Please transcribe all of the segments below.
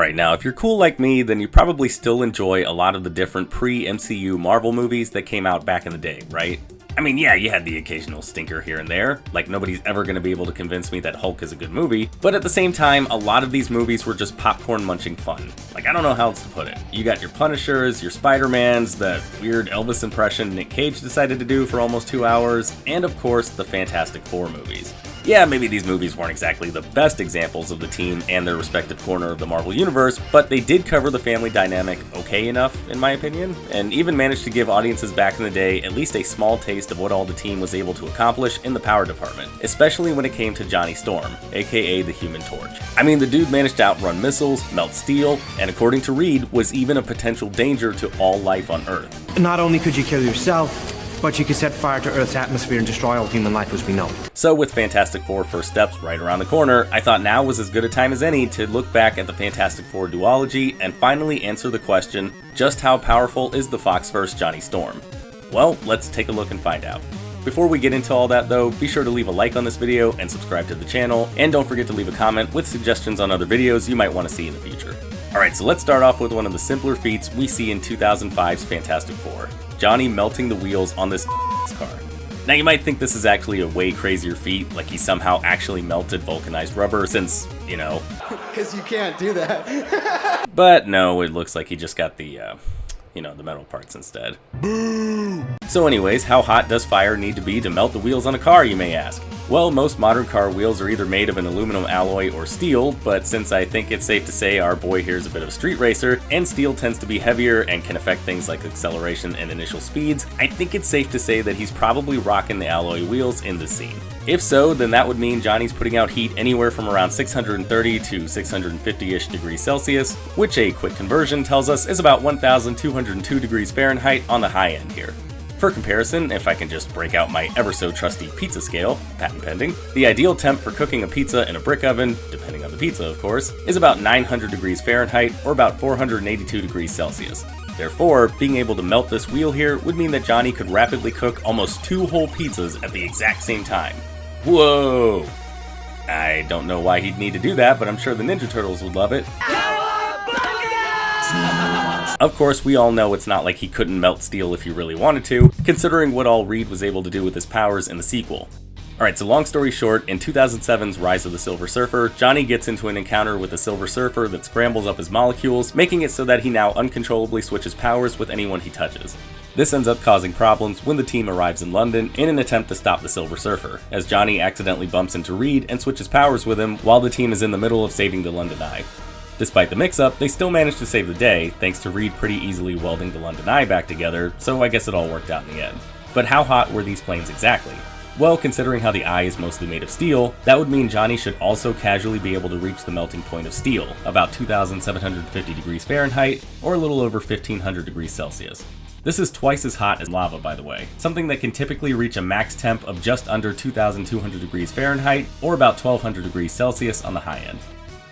Alright, now if you're cool like me, then you probably still enjoy a lot of the different pre-MCU Marvel movies that came out back in the day, right? I mean, yeah, you had the occasional stinker here and there, like nobody's ever going to be able to convince me that Hulk is a good movie, but at the same time, a lot of these movies were just popcorn munching fun. Like, I don't know how else to put it. You got your Punishers, your Spider-Mans, that weird Elvis impression Nick Cage decided to do for almost 2 hours, and of course, the Fantastic Four movies. Yeah, maybe these movies weren't exactly the best examples of the team and their respective corner of the Marvel Universe, but they did cover the family dynamic okay enough, in my opinion, and even managed to give audiences back in the day at least a small taste of what all the team was able to accomplish in the power department, especially when it came to Johnny Storm, aka the Human Torch. I mean, the dude managed to outrun missiles, melt steel, and according to Reed, was even a potential danger to all life on Earth. Not only could you kill yourself, but you could set fire to Earth's atmosphere and destroy all human life as we know. So with Fantastic Four First Steps right around the corner, I thought now was as good a time as any to look back at the Fantastic Four duology and finally answer the question, just how powerful is the Foxverse Johnny Storm? Well, let's take a look and find out. Before we get into all that though, be sure to leave a like on this video and subscribe to the channel, and don't forget to leave a comment with suggestions on other videos you might want to see in the future. Alright, so let's start off with one of the simpler feats we see in 2005's Fantastic Four. Johnny melting the wheels on this car. Now you might think this is actually a way crazier feat, like he somehow actually melted vulcanized rubber since, you know. Because you can't do that. But no, it looks like he just got the, the metal parts instead. Boo! So anyways, how hot does fire need to be to melt the wheels on a car, you may ask? Well, most modern car wheels are either made of an aluminum alloy or steel, but since I think it's safe to say our boy here is a bit of a street racer, and steel tends to be heavier and can affect things like acceleration and initial speeds, I think it's safe to say that he's probably rocking the alloy wheels in this scene. If so, then that would mean Johnny's putting out heat anywhere from around 630 to 650-ish degrees Celsius, which a quick conversion tells us is about 1,202 degrees Fahrenheit on the high end here. For comparison, if I can just break out my ever so trusty pizza scale, patent pending, the ideal temp for cooking a pizza in a brick oven, depending on the pizza of course, is about 900 degrees Fahrenheit or about 482 degrees Celsius. Therefore, being able to melt this wheel here would mean that Johnny could rapidly cook almost 2 whole pizzas at the exact same time. Whoa! I don't know why he'd need to do that, but I'm sure the Ninja Turtles would love it. Of course, we all know it's not like he couldn't melt steel if he really wanted to, considering what all Reed was able to do with his powers in the sequel. Alright, so long story short, in 2007's Rise of the Silver Surfer, Johnny gets into an encounter with a Silver Surfer that scrambles up his molecules, making it so that he now uncontrollably switches powers with anyone he touches. This ends up causing problems when the team arrives in London in an attempt to stop the Silver Surfer, as Johnny accidentally bumps into Reed and switches powers with him while the team is in the middle of saving the London Eye. Despite the mix-up, they still managed to save the day, thanks to Reed pretty easily welding the London Eye back together, so I guess it all worked out in the end. But how hot were these planes exactly? Well, considering how the eye is mostly made of steel, that would mean Johnny should also casually be able to reach the melting point of steel, about 2,750 degrees Fahrenheit, or a little over 1,500 degrees Celsius. This is twice as hot as lava, by the way, something that can typically reach a max temp of just under 2,200 degrees Fahrenheit, or about 1,200 degrees Celsius on the high end.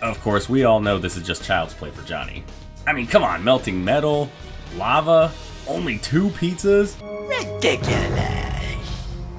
Of course, we all know this is just child's play for Johnny. I mean, come on, melting metal, lava, only 2 pizzas? Ridiculous!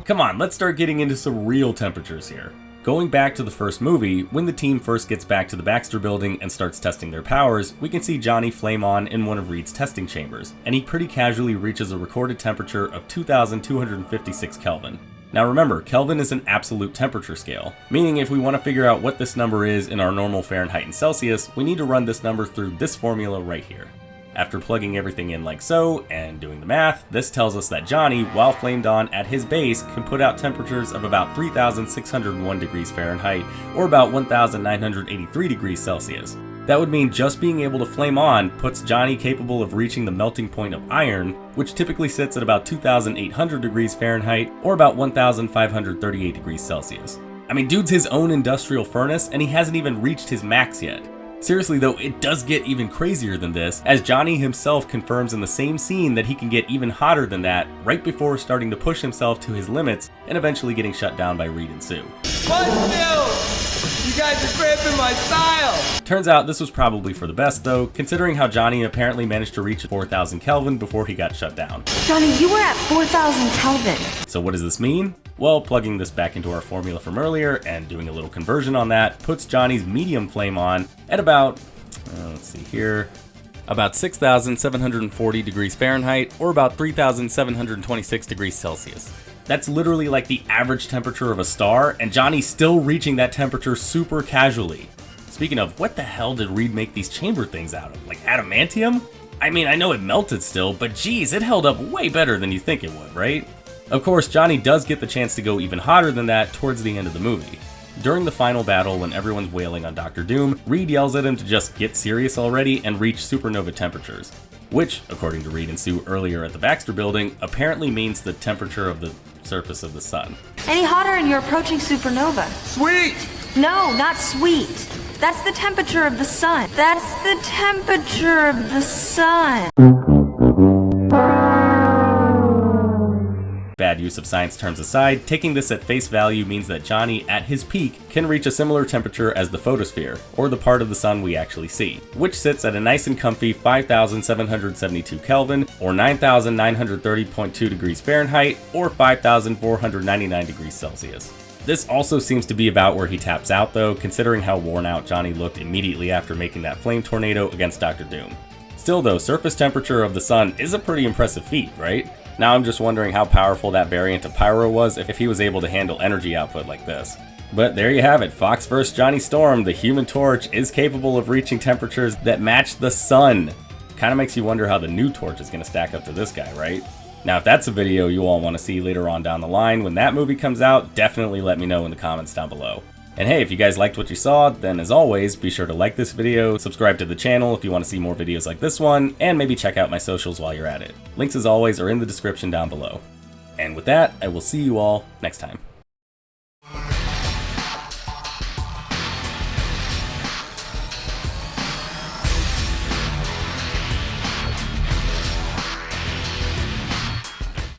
Come on, let's start getting into some real temperatures here. Going back to the first movie, when the team first gets back to the Baxter building and starts testing their powers, we can see Johnny flame on in one of Reed's testing chambers, and he pretty casually reaches a recorded temperature of 2,256 Kelvin. Now remember, Kelvin is an absolute temperature scale, meaning if we want to figure out what this number is in our normal Fahrenheit and Celsius, we need to run this number through this formula right here. After plugging everything in like so, and doing the math, this tells us that Johnny, while flamed on at his base, can put out temperatures of about 3,601 degrees Fahrenheit, or about 1,983 degrees Celsius. That would mean just being able to flame on puts Johnny capable of reaching the melting point of iron, which typically sits at about 2,800 degrees Fahrenheit, or about 1,538 degrees Celsius. I mean, dude's his own industrial furnace, and he hasn't even reached his max yet. Seriously though, it does get even crazier than this, as Johnny himself confirms in the same scene that he can get even hotter than that right before starting to push himself to his limits and eventually getting shut down by Reed and Sue. What Bill? You guys are cramping my style! Turns out this was probably for the best though, considering how Johnny apparently managed to reach 4,000 Kelvin before he got shut down. Johnny, you were at 4,000 Kelvin. So what does this mean? Well, plugging this back into our formula from earlier and doing a little conversion on that puts Johnny's medium flame on at about, Let's see here. About 6,740 degrees Fahrenheit, or about 3,726 degrees Celsius. That's literally like the average temperature of a star, and Johnny's still reaching that temperature super casually. Speaking of, what the hell did Reed make these chamber things out of? Like adamantium? I mean, I know it melted still, but geez, it held up way better than you think it would, right? Of course, Johnny does get the chance to go even hotter than that towards the end of the movie. During the final battle, when everyone's wailing on Dr. Doom, Reed yells at him to just get serious already and reach supernova temperatures. Which, according to Reed and Sue earlier at the Baxter building, apparently means the temperature of the surface of the sun. Any hotter and you're approaching supernova. Sweet! No, not sweet. That's the temperature of the sun. That's the temperature of the sun. Bad use of science terms aside, taking this at face value means that Johnny, at his peak, can reach a similar temperature as the photosphere, or the part of the sun we actually see, which sits at a nice and comfy 5,772 Kelvin, or 9,930.2 degrees Fahrenheit, or 5,499 degrees Celsius. This also seems to be about where he taps out though, considering how worn out Johnny looked immediately after making that flame tornado against Dr. Doom. Still though, surface temperature of the sun is a pretty impressive feat, right? Now I'm just wondering how powerful that variant of Pyro was if he was able to handle energy output like this. But there you have it, Foxverse Johnny Storm, the Human Torch, is capable of reaching temperatures that match the sun. Kinda makes you wonder how the new Torch is gonna stack up to this guy, right? Now if that's a video you all want to see later on down the line when that movie comes out, definitely let me know in the comments down below. And hey, if you guys liked what you saw, then as always, be sure to like this video, subscribe to the channel if you want to see more videos like this one, and maybe check out my socials while you're at it. Links as always are in the description down below. And with that, I will see you all next time.